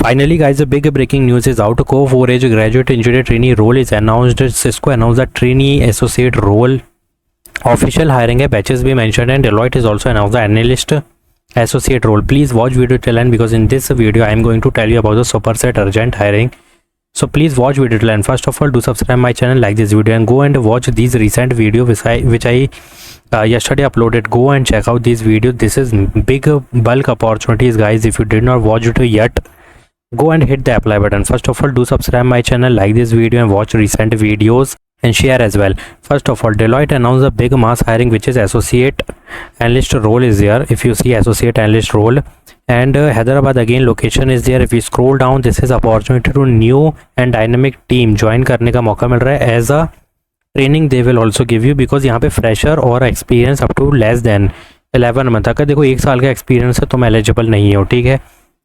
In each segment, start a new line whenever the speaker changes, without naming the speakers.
Finally, guys, the big breaking news is out. Co4Age graduate engineer trainee role is announced. Cisco announced the trainee associate role. Official hiring है, batches भी mentioned, and Deloitte is also announced the analyst associate role. Please watch video till end because in this video I am going to tell you about the superset urgent hiring. So please watch video till end. First of all, do subscribe my channel, like this video, and go and watch these recent video which I yesterday uploaded. Go and check out these videos. This is big bulk opportunities, guys. If you did not watch it yet, go and hit the apply button. First of all, do subscribe my channel, like this video, and watch recent videos and share as well. First of all, Deloitte announced a big mass hiring which is associate analyst role is there. If you see associate analyst role, and Hyderabad again location is there. If you scroll down, this is opportunity to new and dynamic team join करने का मौका मिल रहा है. As a training they will also give you, because यहाँ पे fresher और experience up to less than 11 month. अगर देखो 1 साल का एक्सपीरियंस है तुम एलिजिबल नहीं हो, ठीक है.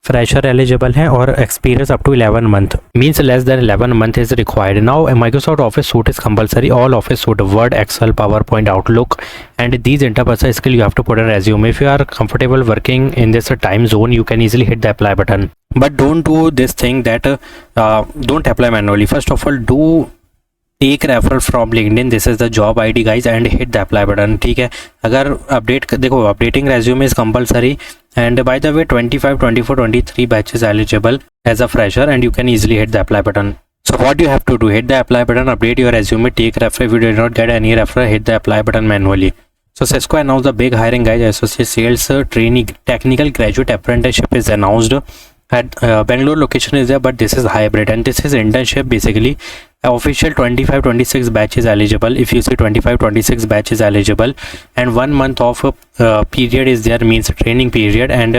फ्रेशर एलिजिबल है और experience up to 11 month means less than 11 month is required. Now Microsoft Office suite is compulsory. All office suite, Word, Excel, PowerPoint, Outlook, and these interpersonal skill you have to put in resume. If you are comfortable working in this time zone, you can easily hit the apply button. But don't do this thing that don't apply manually. First of all, do take referral from LinkedIn. This is the job ID guys and hit the apply button, ठीक है. अगर update देखो, updating resume is compulsory. And by the way 25, 24, 23 batches eligible as a fresher and you can easily hit the apply button. So what you have to do, hit the apply button, update your resume, take referral. If you did not get any referral, hit the apply button manually. So Cisco announced the big hiring, guys. Associate sales trainee technical graduate apprenticeship is announced at Bangalore location is there, but this is hybrid and this is internship basically. Official 25, 26 batch is eligible. If you see 25, 26 batch is eligible, and 1 month of period is there, means training period. And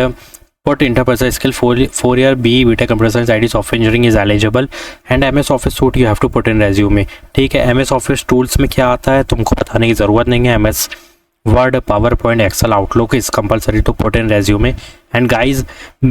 put interpersonal skill 4-year BE BTech computer science IT software engineering is eligible, and MS Office suite you have to put in resume, ठीक है. MS Office tools में क्या आता है तुमको बताने की ज़रूरत नहीं है. MS Word, PowerPoint, Excel, Outlook is compulsory to put in resume. And guys,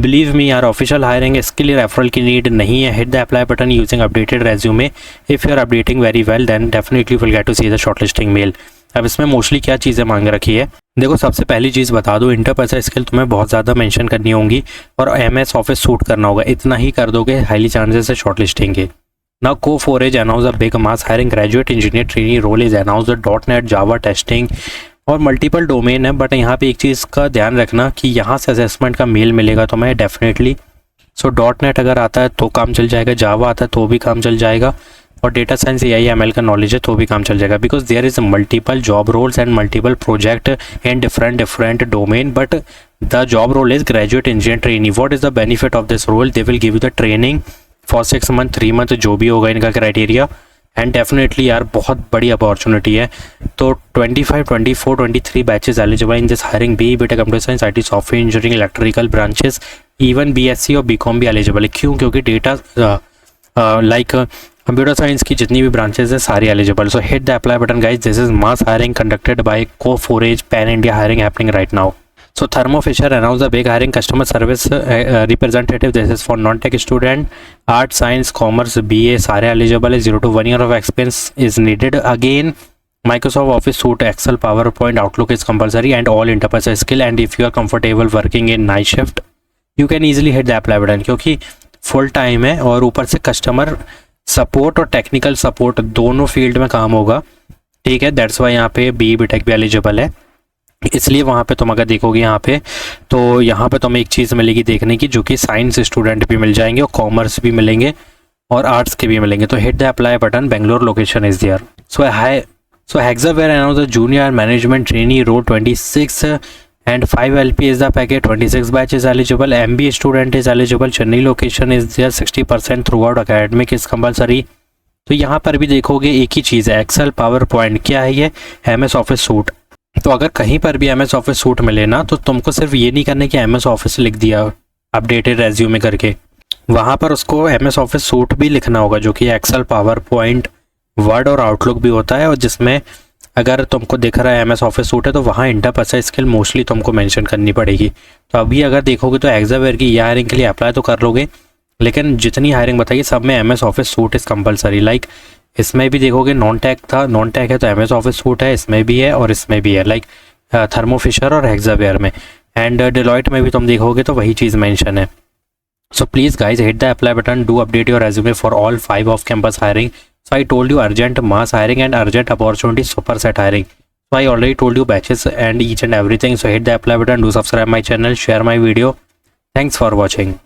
believe me यार, official hiring इसके लिए referral की need नहीं है. Hit the apply button using updated resume. If you are updating very well, then definitely you will get to see the shortlisting mail. अब इसमें mostly क्या चीज़ें मांग रखी है, देखो सबसे पहली चीज़ बता दो, इंटरपर्सनल स्किल तुम्हें बहुत ज़्यादा मेंशन करनी होंगी और MS ऑफिस सूट करना होगा. इतना ही कर दोगे, हाईली चांसेस है शॉर्टलिस्टिंग के. Now Co4Age announced a big mass hiring graduate engineer trainee role is announced. .NET, Java testing और मल्टीपल डोमेन है. बट यहाँ पे एक चीज़ का ध्यान रखना कि यहाँ से असेसमेंट का मेल मिलेगा तुम्हें डेफिनेटली. सो .NET अगर आता है तो काम चल जाएगा, जावा आता है तो भी काम चल जाएगा, और डेटा साइंस AI ML का नॉलेज है तो भी काम चल जाएगा. Because there is multiple job roles and multiple project in different domain. But the job role is graduate engineer trainee. What is the benefit of this role? They will give you the training for 6 month, 3 month, जो भी होगा इनका criteria. And definitely यार बहुत बड़ी opportunity है. तो 25, 24, 23 batches eligible in this hiring. BE BTech computer science IT software engineering electrical branches, even BSc और BCom भी एलिजिबल है. क्यों? क्योंकि डेटा लाइक कंप्यूटर साइंस की जितनी भी ब्रांचेस है सारी eligible. So hit the apply button guys. This is mass hiring conducted by Co4Age. Pan India hiring happening right now. So Thermo Fisher announced the big hiring customer service representative. This is for non-tech student, art, science, commerce, BA सारे eligible है. 0 to 1 year of experience is needed. Again, Microsoft Office suite, Excel, PowerPoint, Outlook is compulsory, and all interpersonal skill. And if you are comfortable working in night shift, you can easily hit the apply button क्योंकि full time है और ऊपर से customer support और technical support दोनों field में काम होगा, ठीक है. दैट्स वाई यहाँ पे BE BTech भी एलिजिबल है. इसलिए वहाँ पे तुम अगर देखोगे यहाँ पे, तो यहाँ पे तुम्हें एक चीज़ मिलेगी देखने की, जो कि साइंस स्टूडेंट भी मिल जाएंगे और कॉमर्स भी मिलेंगे और आर्ट्स के भी मिलेंगे. तो hit the apply button. Bangalore location is there. So Hexaware announced the junior management trainee role 26 and 5 LP is the package. 26 batch is eligible. MBA student is eligible. Chennai location is there. 60% throughout academic is compulsory. तो यहाँ पर भी देखोगे एक ही चीज़ है, Excel, power point. क्या है ये? MS office suit. तो अगर कहीं पर भी MS ऑफिस सूट मिले ना, तो तुमको सिर्फ ये नहीं करना कि MS ऑफिस लिख दिया अपडेटेड रेज्यूमे करके, वहाँ पर उसको MS ऑफिस सूट भी लिखना होगा, जो कि एक्सेल, पावर पॉइंट, वर्ड और आउटलुक भी होता है. और जिसमें अगर तुमको दिख रहा है MS ऑफिस सूट है, तो वहाँ इंटरपर्सनल स्किल मोस्टली तुमको मेंशन करनी पड़ेगी. तो अभी अगर देखोगे तो Hexaware की ये हायरिंग के लिए अप्लाई तो कर लोगे, लेकिन जितनी हायरिंग बताइए सब में MS office suit is compulsory. Like इसमें भी देखोगे नॉन टेक था, नॉन टेक है तो MS ऑफिस सूट है, इसमें भी है और इसमें भी है, लाइक थर्मो फिशर और Hexaware में. एंड Deloitte में भी तुम देखोगे तो वही चीज़ मेंशन है. So please guys, hit the apply button, do update your resume for all 5 off campus hiring. So I told you urgent mass hiring and urgent opportunity superset hiring. So I already told you batches and each and everything. So hit the apply button, do subscribe my channel, share my video. Thanks for watching.